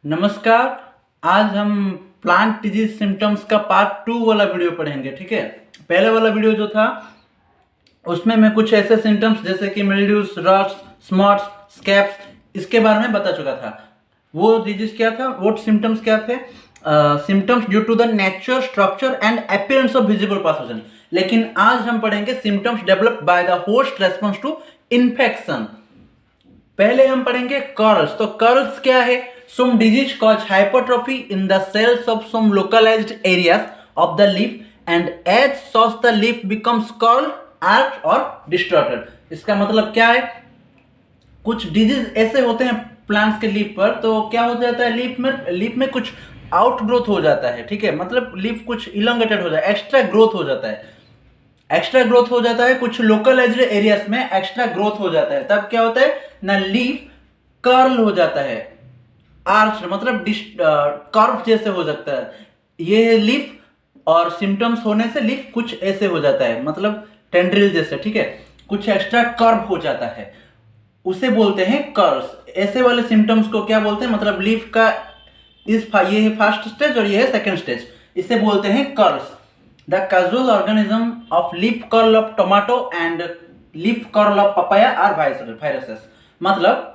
नमस्कार। आज हम प्लांट डिजीज सिम्टम्स का पार्ट 2 वाला वीडियो पढ़ेंगे। ठीक है, पहले वाला वीडियो जो था उसमें मैं कुछ ऐसे सिम्टम्स जैसे कि मिल्ड्यूस, रस्ट, स्मॉट्स, स्कैब्स इसके बारे में बता चुका था। वो डिजीज क्या था, वो सिम्टम्स क्या थे? Symptoms due to the nature, structure and appearance of visible pathogen. लेकिन आज हम पढ़ेंगे symptoms developed by the host response to infection. पहले हम पढ़ेंगे कर्ल्स। तो कर्ल्स क्या है? Some disease cause hypertrophy in the cells of some localized areas of the leaf, and as such the leaf becomes curled, arched or distorted. इसका मतलब क्या है? कुछ डिजीज ऐसे होते हैं प्लांट्स के लीफ पर, तो क्या हो जाता है, लीफ में कुछ आउट ग्रोथ हो जाता है। ठीक है, मतलब लीफ कुछ इलोंगेटेड हो जाता है, एक्स्ट्रा ग्रोथ हो जाता है। एक्स्ट्रा ग्रोथ हो जाता है कुछ लोकलाइज्ड एरियाज में, एक्स्ट्रा ग्रोथ हो जाता है। तब क्या होता है ना, लीफ कर्ल हो जाता है, आर्च मतलब कर्व जैसे हो जाता है ये लीफ, और सिम्टम्स होने से लीफ कुछ ऐसे हो जाता है, मतलब टेंड्रिल जैसे। ठीक है, कुछ एक्स्ट्रा कर्व हो जाता है, उसे बोलते हैं कर्व्स। ऐसे वाले सिम्टम्स को क्या बोलते हैं, मतलब लीफ का ये है फर्स्ट स्टेज और ये है सेकंड स्टेज, इसे बोलते हैं curves. The causal organism of leaf curl of tomato and leaf curl of papaya are viruses। मतलब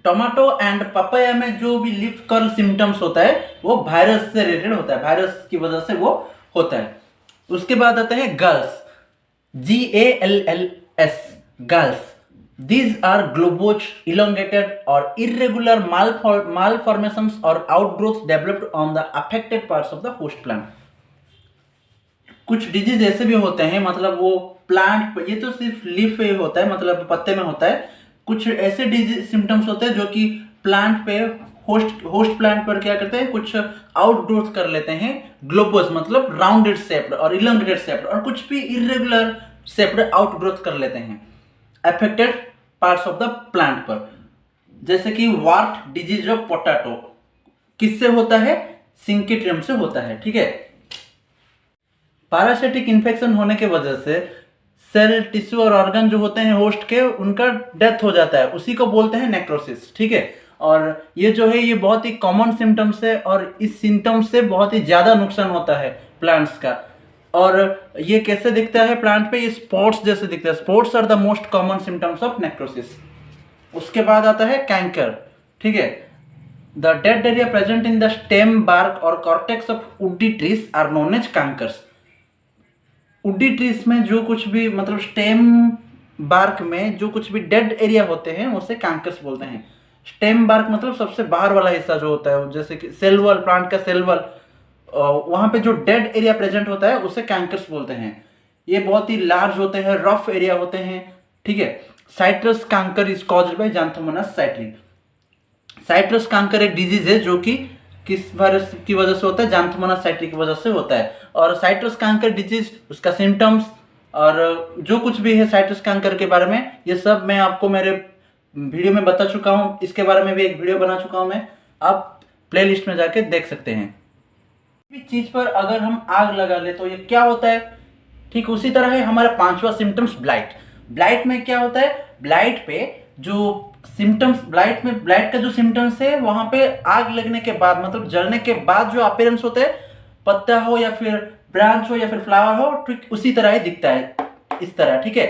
टोमेटो एंड पपाया में जो भी लीफ कर्ल सिम्टम्स होता है वो वायरस से रिलेटेड होता है, वायरस की वजह से वो होता है। उसके बाद आते हैं girls, GALLS, girls. These are globose, elongated or irregular malformations or outgrowths developed on the affected parts of the host plant। कुछ डिजीज ऐसे भी होते हैं, मतलब वो प्लांट, ये तो सिर्फ लीफ पे होता है, मतलब पत्ते में होता है। कुछ ऐसे डिजीज सिम्टम्स होते हैं जो कि प्लांट पे होस्ट प्लांट पर क्या करते हैं, कुछ आउटग्रोथ कर लेते हैं, ग्लोबस मतलब राउंडेड शेप्ड और इलोंगेटेड शेप्ड, और कुछ भी इरेगुलर शेप्ड आउटग्रोथ कर लेते हैं affected parts of the plant पर। जैसे कि वार्ट डिजीज ऑफ पोटैटो किससे होता है? सिंकिट्रियम से होता है। ठीक है, पैरासिटिक इन्फेक्शन होने के वजह से सेल, टिश्यू और ऑर्गन जो होते हैं होस्ट के, उनका डेथ हो जाता है, उसी को बोलते हैं नेक्रोसिस। ठीक है, और ये जो है ये बहुत ही कॉमन सिम्टम्स है, और इस सिम्टम्स से बहुत ही ज़्यादा नुकसान होता है प्लांट्स का। और ये कैसे दिखता है प्लांट पे? ये स्पॉट्स जैसे दिखता है। Spots are the most common symptoms of necrosis. उसके बाद आता है कैंकर। ठीक है, the dead area present in the stem, bark और cortex of woody trees are known as cankers. Woody trees में जो कुछ भी, मतलब स्टेम बार्क में जो कुछ भी डेड एरिया होते हैं उसे कैंकर्स बोलते हैं। स्टेम बार्क मतलब सबसे बाहर वाला हिस्सा जो होता है, जैसे कि सेल वॉल, प्लांट का सेल वॉल, वहां पे जो डेड एरिया प्रेजेंट होता है उसे कैंकर्स बोलते हैं। ये बहुत ही लार्ज होते हैं, रफ एरिया होते हैं। ठीक है, citrus canker is caused by Xanthomonas citri. Citrus canker एक डिजीज है जो कि किस वायरस की वजह से होता है? ज़ैंथोमोनास साइट्री की वजह से होता है। और साइट्रस कैंकर डिजीज, उसका सिम्टम्स और जो कुछ भी है साइट्रस कैंकर के बारे में, ये सब मैं आपको मेरे वीडियो में बता चुका हूँ। इसके बारे में भी एक वीडियो बना चुका हूँ मैं, आप प्लेलिस्ट में जाके देख सकते हैं। किसी भी चीज़ पर अगर हम आग लगा ले तो ये क्या होता है? ठीक उसी तरह है हमारा पांचवा सिम्टम्स ब्लाइट। ब्लाइट में क्या होता है? ब्लाइट पे जो सिम्टम्स, ब्लाइट का जो सिम्टम्स है वहां पे आग लगने के बाद, मतलब जलने के बाद जो अपीयरेंस होते हैं, पत्ता हो या फिर ब्रांच हो या फिर फ्लावर हो, ठीक उसी तरह ही दिखता है, इस तरह। ठीक है,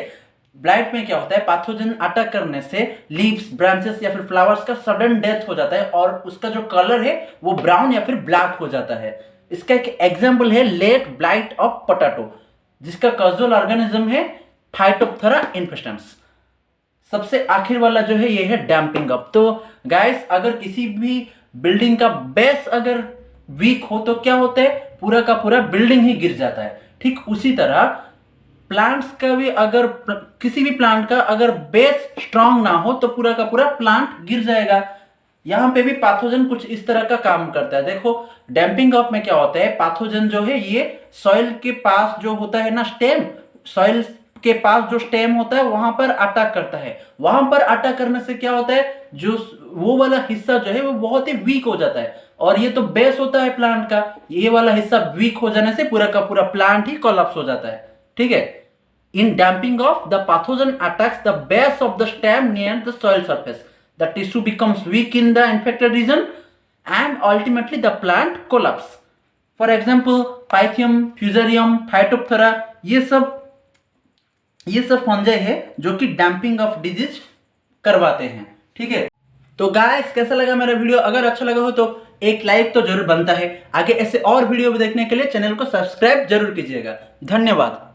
ब्लाइट में क्या होता है? पैथोजन अटैक करने से लीव्स, ब्रांचेस या फिर फ्लावर्स का सडन डेथ हो जाता है, और उसका जो कलर है वो ब्राउन या फिर ब्लैक हो जाता है। इसका एक एग्जाम्पल है लेट ब्लाइट ऑफ पोटैटो, जिसका कॉजल ऑर्गेनिज्म है फाइटोप्थेरा इन्फेस्टेंस। सबसे आखिर वाला जो है ये है डैम्पिंग अप। तो गाइस, अगर किसी भी बिल्डिंग का बेस अगर वीक हो तो क्या होता है? पूरा का पूरा बिल्डिंग ही गिर जाता है। ठीक उसी तरह प्लांट्स का भी, अगर किसी भी प्लांट का अगर बेस स्ट्रांग ना हो तो पूरा का पूरा प्लांट गिर जाएगा। यहां पे भी पैथोजन कुछ इस तरह का काम करता है। देखो, डैम्पिंग अप में क्या होता है? पैथोजन जो है ये सॉइल के पास जो होता है ना स्टेम, सॉइल के पास जो स्टेम होता है वहां पर अटैक करता है। वहां पर अटैक करने से क्या होता है? जो वो वाला हिस्सा जो है वो बहुत ही वीक हो जाता है, और ये तो बेस होता है प्लांट का, ये वाला हिस्सा वीक हो जाने से पूरा का पूरा प्लांट ही कोलैप्स हो जाता है। ठीक है, in damping off the pathogen attacks the base of the stem near the soil surface, the tissue becomes weak in the infected region and ultimately the plant collapse. For example, Pythium, Fusarium, Phytophthora, ये सब fungi है जो कि damping off disease करवाते हैं। ठीक है, तो गाइस कैसा लगा मेरा वीडियो? अगर अच्छा लगा हो तो एक लाइक तो जरूर बनता है। आगे ऐसे और वीडियो भी देखने के लिए चैनल को सब्सक्राइब जरूर कीजिएगा। धन्यवाद।